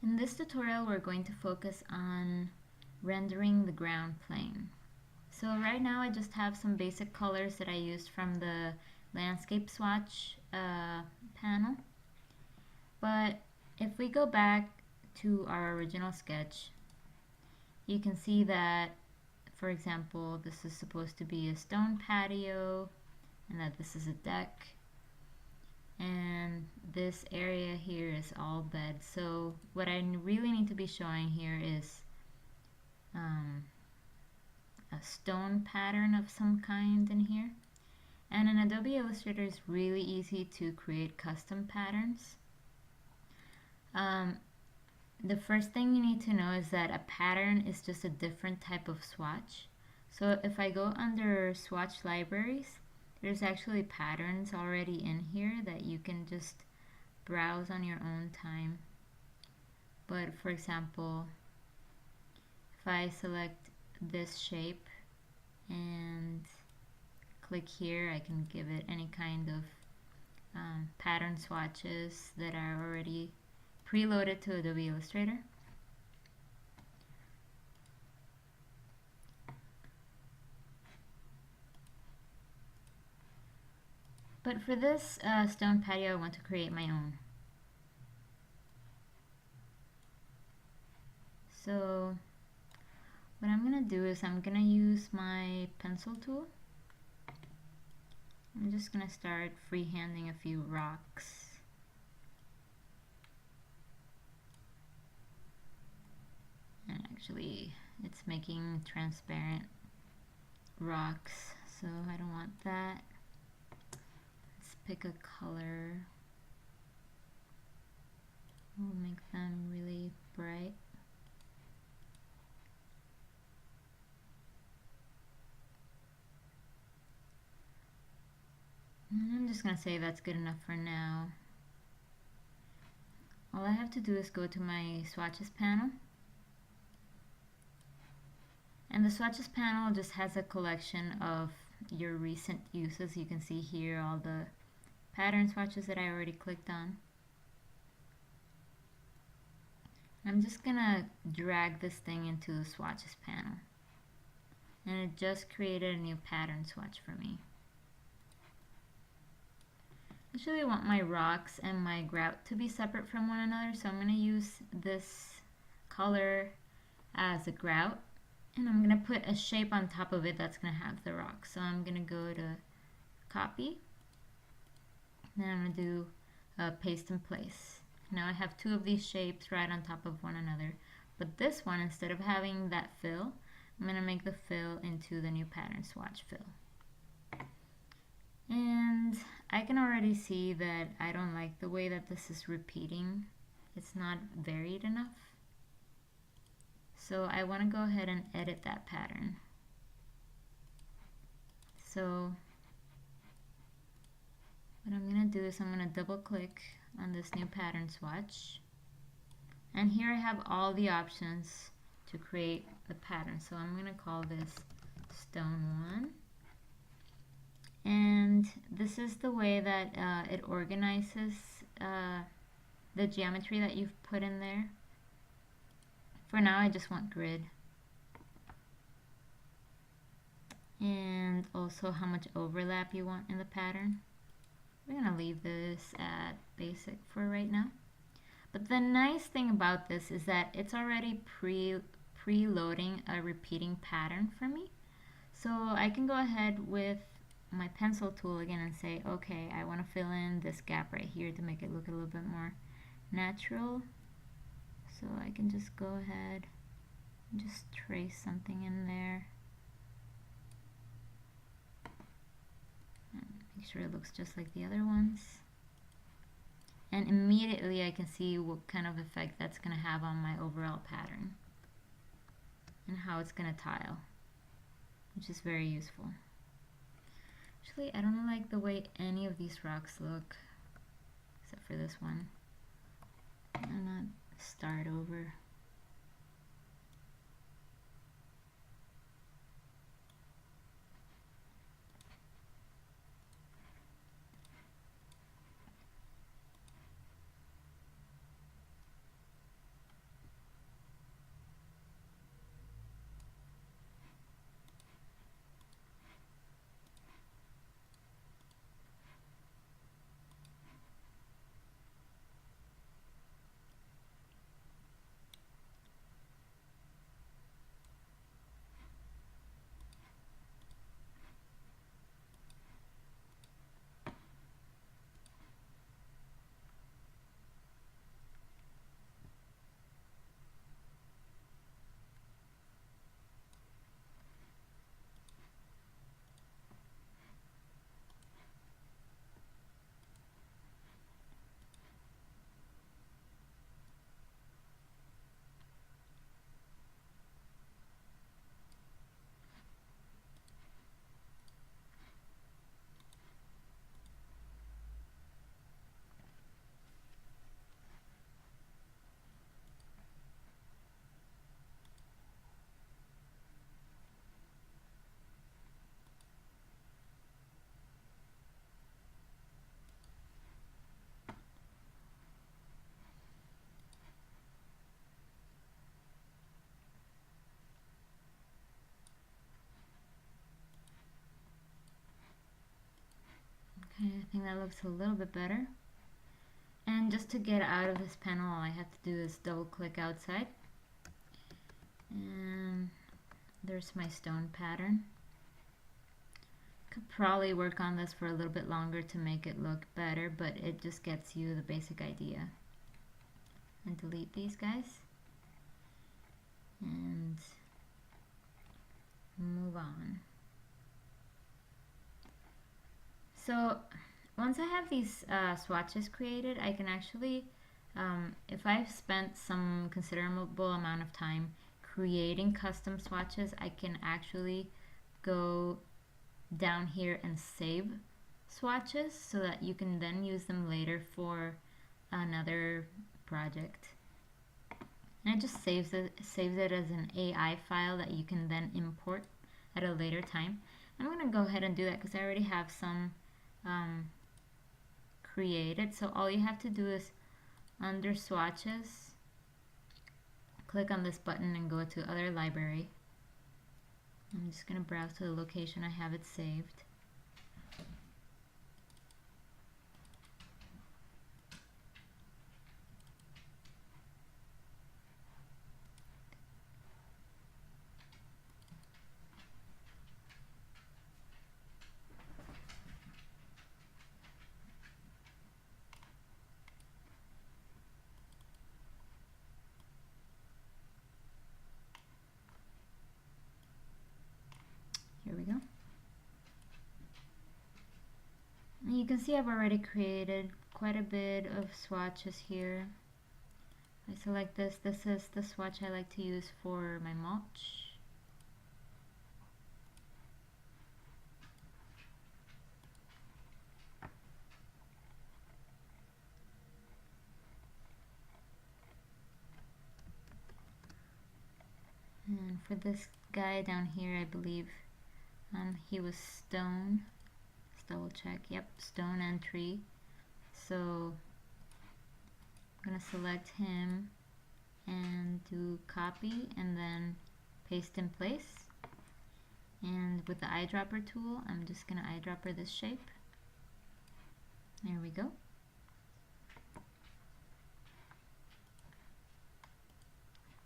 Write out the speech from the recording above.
In this tutorial, we're going to focus on rendering the ground plane. So right now I just have some basic colors that I used from the landscape swatch panel. But if we go back to our original sketch, you can see that, for example, this is supposed to be a stone patio and that this is a deck. And this area here is all bed. So what I really need to be showing here is a stone pattern of some kind in here. And in Adobe Illustrator, it's really easy to create custom patterns. The first thing you need to know is that a pattern is just a different type of swatch. So if I go under swatch libraries, there's actually patterns already in here that you can just browse on your own time. But for example, if I select this shape and click here, I can give it any kind of pattern swatches that are already preloaded to Adobe Illustrator. But for this stone patio, I want to create my own. So what I'm going to do is I'm going to use my pencil tool. I'm just going to start freehanding a few rocks. And actually, it's making transparent rocks, so I don't want that. Let's pick a color. We'll make them really bright. And I'm just going to say that's good enough for now. All I have to do is go to my swatches panel. And the swatches panel just has a collection of your recent uses. You can see here all the pattern swatches that I already clicked on. I'm just gonna drag this thing into the swatches panel. And it just created a new pattern swatch for me. I actually want my rocks and my grout to be separate from one another, so I'm gonna use this color as a grout. And I'm going to put a shape on top of it that's going to have the rock. So I'm going to go to copy. Then I'm going to do paste in place. Now I have two of these shapes right on top of one another. But this one, instead of having that fill, I'm going to make the fill into the new pattern swatch fill. And I can already see that I don't like the way that this is repeating. It's not varied enough. So I want to go ahead and edit that pattern. So what I'm going to do is I'm going to double click on this new pattern swatch. And here I have all the options to create a pattern. So I'm going to call this stone 1. And this is the way that it organizes the geometry that you've put in there. For now, I just want grid. And also how much overlap you want in the pattern. We're going to leave this at basic for right now. But the nice thing about this is that it's already preloading a repeating pattern for me. So I can go ahead with my pencil tool again and say, okay, I want to fill in this gap right here to make it look a little bit more natural. So I can just go ahead and just trace something in there. And make sure it looks just like the other ones. And immediately I can see what kind of effect that's going to have on my overall pattern. And how it's going to tile. Which is very useful. Actually, I don't like the way any of these rocks look. Except for this one. I'm not start over. think that looks a little bit better. And just to get out of this panel, all I have to do is double click outside. And there's my stone pattern. Could probably work on this for a little bit longer to make it look better, but it just gets you the basic idea. And delete these guys. And move on. So once I have these swatches created, I can actually, if I've spent some considerable amount of time creating custom swatches, I can actually go down here and save swatches so that you can then use them later for another project. And it just saves it as an AI file that you can then import at a later time. I'm going to go ahead and do that because I already have some created. So all you have to do is under swatches, click on this button and go to other library. I'm just going to browse to the location I have it saved. Here we go. And you can see I've already created quite a bit of swatches here. I select this. This is the swatch I like to use for my mulch. And for this guy down here, I believe he was stone. Let's double check. Yep, stone and tree. So I'm gonna select him and do copy and then paste in place. And with the eyedropper tool, I'm just gonna eyedropper this shape. There we go.